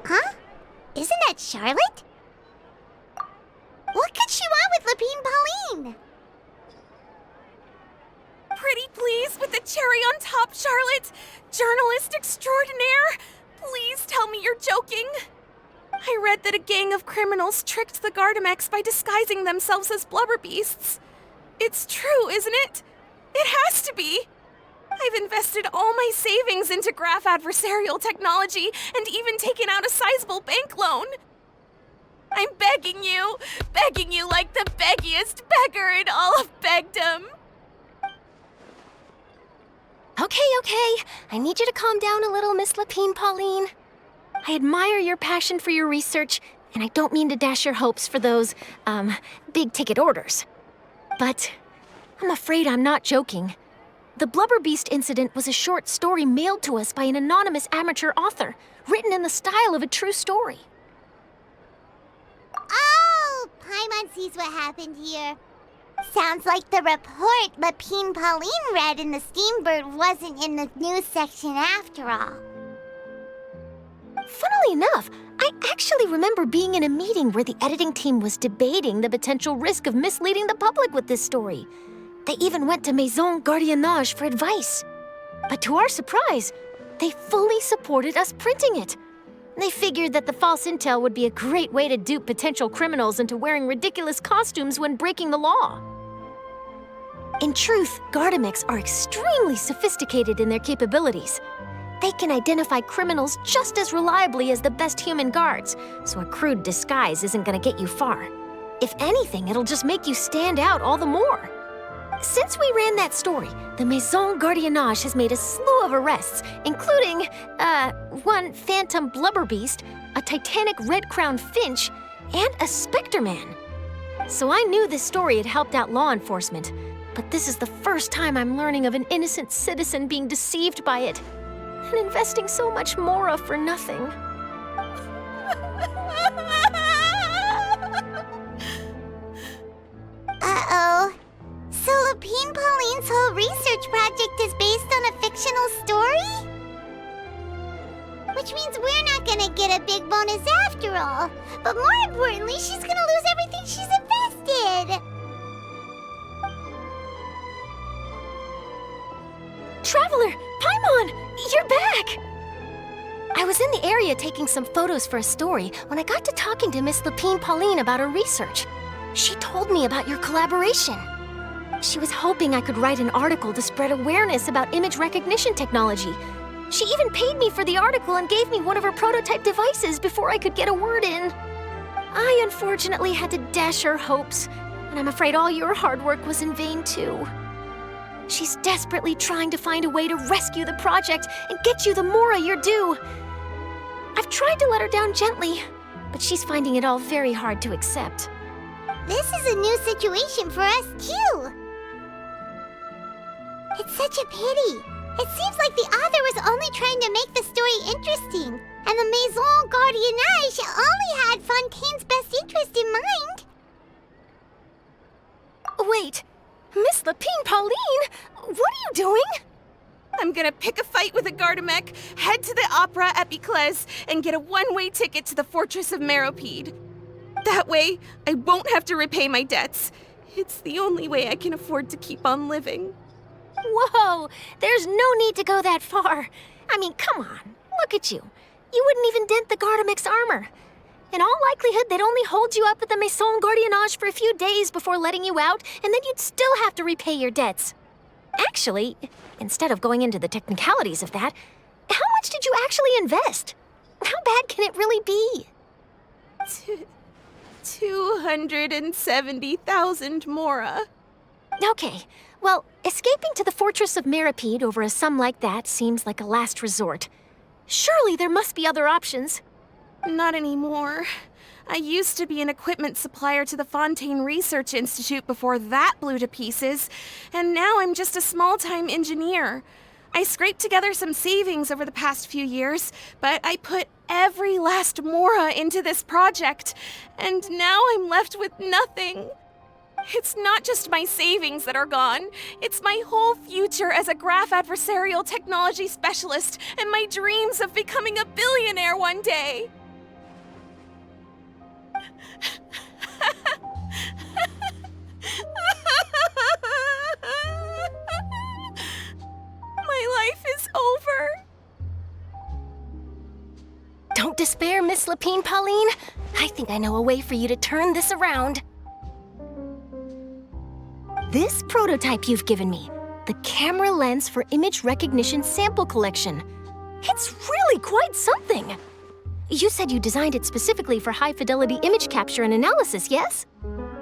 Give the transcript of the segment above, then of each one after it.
Huh? Isn't that Charlotte? What could she want with Lapine Pauline? Pretty please with the cherry on top, Charlotte! Journalist extraordinaire! Please tell me you're joking! I read that a gang of criminals tricked the Gardamex by disguising themselves as blubber beasts. It's true, isn't it? It has to be! I've invested all my savings into graph adversarial technology and even taken out a sizable bank loan. I'm begging you like the beggiest beggar in all of begdom. Okay. I need you to calm down a little, Miss Lapine Pauline. I admire your passion for your research, and I don't mean to dash your hopes for those, big-ticket orders. But I'm afraid I'm not joking. The Blubber Beast incident was a short story mailed to us by an anonymous amateur author, written in the style of a true story. Oh, Paimon sees what happened here. Sounds like the report Lapine Pauline read in the Steambird wasn't in the news section after all. Funnily enough, I actually remember being in a meeting where the editing team was debating the potential risk of misleading the public with this story. They even went to Maison Gardiennage for advice. But to our surprise, they fully supported us printing it. They figured that the false intel would be a great way to dupe potential criminals into wearing ridiculous costumes when breaking the law. In truth, Gardamex are extremely sophisticated in their capabilities. They can identify criminals just as reliably as the best human guards, so a crude disguise isn't gonna get you far. If anything, it'll just make you stand out all the more. Since we ran that story, the Maison Gardiennage has made a slew of arrests, including, one phantom blubber beast, a titanic red-crowned finch, and a specter man. So I knew this story had helped out law enforcement, but this is the first time I'm learning of an innocent citizen being deceived by it, and investing so much Mora for nothing. Uh-oh. So Lapine Pauline's whole research project is based on a fictional story? Which means we're not gonna get a big bonus after all. But more importantly, she's gonna lose everything she's invested. Traveler! Paimon! You're back! I was in the area taking some photos for a story when I got to talking to Miss Lapine Pauline about her research. She told me about your collaboration. She was hoping I could write an article to spread awareness about image recognition technology. She even paid me for the article and gave me one of her prototype devices before I could get a word in. I unfortunately had to dash her hopes, and I'm afraid all your hard work was in vain too. She's desperately trying to find a way to rescue the project and get you the Mora you're due. I've tried to let her down gently, but she's finding it all very hard to accept. This is a new situation for us too. It's such a pity. It seems like the author was only trying to make the story interesting, and the Maison Gardiennage only had Fontaine's best interest in mind. Wait, Miss Lapine Pauline, what are you doing? I'm gonna pick a fight with a Gardamek, head to the Opera at Biclès, and get a one-way ticket to the Fortress of Meropide. That way, I won't have to repay my debts. It's the only way I can afford to keep on living. Whoa, there's no need to go that far. I mean, come on, look at you. You wouldn't even dent the Gardamex armor. In all likelihood, they'd only hold you up at the Maison Gardiennage for a few days before letting you out, and then you'd still have to repay your debts. Actually, instead of going into the technicalities of that, how much did you actually invest? How bad can it really be? 270,000 Mora. Okay, well, escaping to the Fortress of Meropide over a sum like that seems like a last resort. Surely there must be other options. Not anymore. I used to be an equipment supplier to the Fontaine Research Institute before that blew to pieces, and now I'm just a small-time engineer. I scraped together some savings over the past few years, but I put every last mora into this project, and now I'm left with nothing. It's not just my savings that are gone. It's my whole future as a graph adversarial technology specialist and my dreams of becoming a billionaire one day. My life is over. Don't despair, Miss Lapine, Pauline. I think I know a way for you to turn this around. This prototype you've given me, the camera lens for image recognition sample collection. It's really quite something. You said you designed it specifically for high-fidelity image capture and analysis, yes?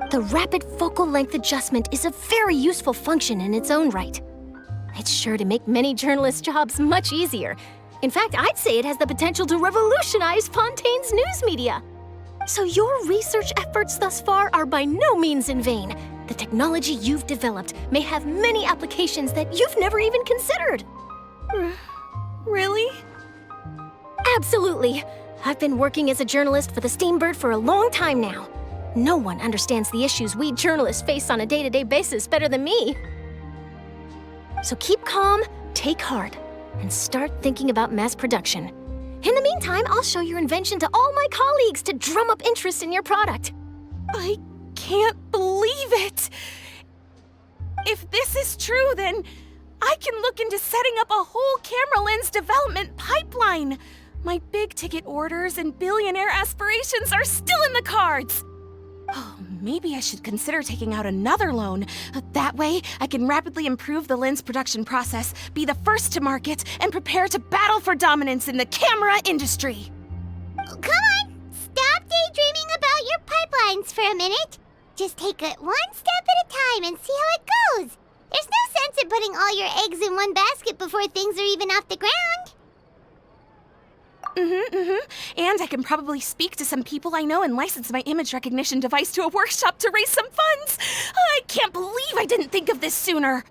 The rapid focal length adjustment is a very useful function in its own right. It's sure to make many journalists' jobs much easier. In fact, I'd say it has the potential to revolutionize Fontaine's news media. So your research efforts thus far are by no means in vain. The technology you've developed may have many applications that you've never even considered. Really? Absolutely. I've been working as a journalist for the Steambird for a long time now. No one understands the issues we journalists face on a day-to-day basis better than me. So keep calm, take heart, and start thinking about mass production. In the meantime, I'll show your invention to all my colleagues to drum up interest in your product. I can't believe it! If this is true, then I can look into setting up a whole camera lens development pipeline. My big-ticket orders and billionaire aspirations are still in the cards. Oh, maybe I should consider taking out another loan. That way, I can rapidly improve the lens production process, be the first to market, and prepare to battle for dominance in the camera industry. Come on, stop daydreaming about your pipelines for a minute. Just take it one step at a time and see how it goes. There's no sense in putting all your eggs in one basket before things are even off the ground. And I can probably speak to some people I know and license my image recognition device to a workshop to raise some funds. I can't believe I didn't think of this sooner.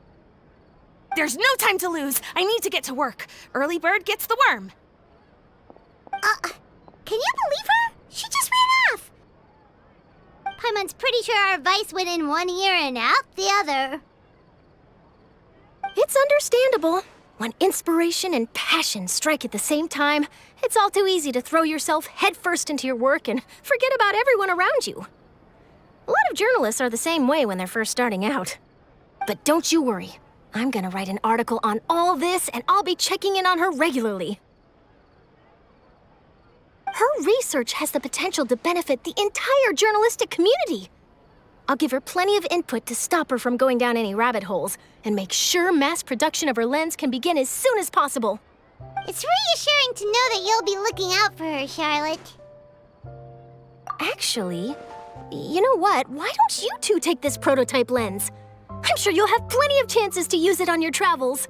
There's no time to lose. I need to get to work. Early bird gets the worm. Can you believe her? She just ran off. Paimon's pretty sure our advice went in one ear and out the other. It's understandable. When inspiration and passion strike at the same time, it's all too easy to throw yourself headfirst into your work and forget about everyone around you. A lot of journalists are the same way when they're first starting out. But don't you worry. I'm gonna write an article on all this, and I'll be checking in on her regularly. Her research has the potential to benefit the entire journalistic community. I'll give her plenty of input to stop her from going down any rabbit holes and make sure mass production of her lens can begin as soon as possible. It's reassuring to know that you'll be looking out for her, Charlotte. Actually, you know what? Why don't you two take this prototype lens? I'm sure you'll have plenty of chances to use it on your travels.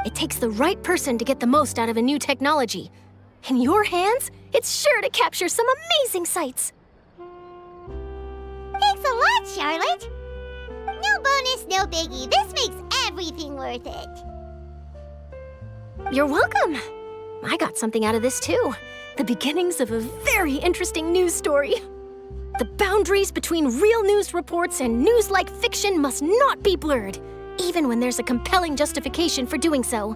It takes the right person to get the most out of a new technology. In your hands, it's sure to capture some amazing sights. Thanks a lot, Charlotte. No bonus, no biggie. This makes everything worth it. You're welcome. I got something out of this too. The beginnings of a very interesting news story. The boundaries between real news reports and news-like fiction must not be blurred, even when there's a compelling justification for doing so.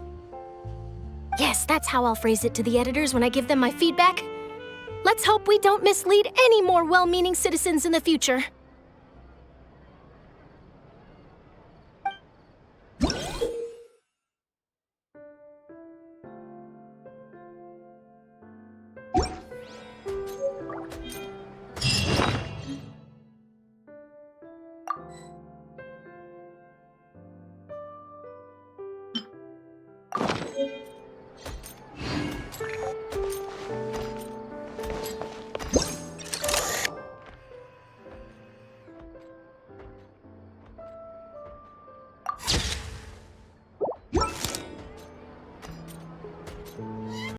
Yes, that's how I'll phrase it to the editors when I give them my feedback. Let's hope we don't mislead any more well-meaning citizens in the future.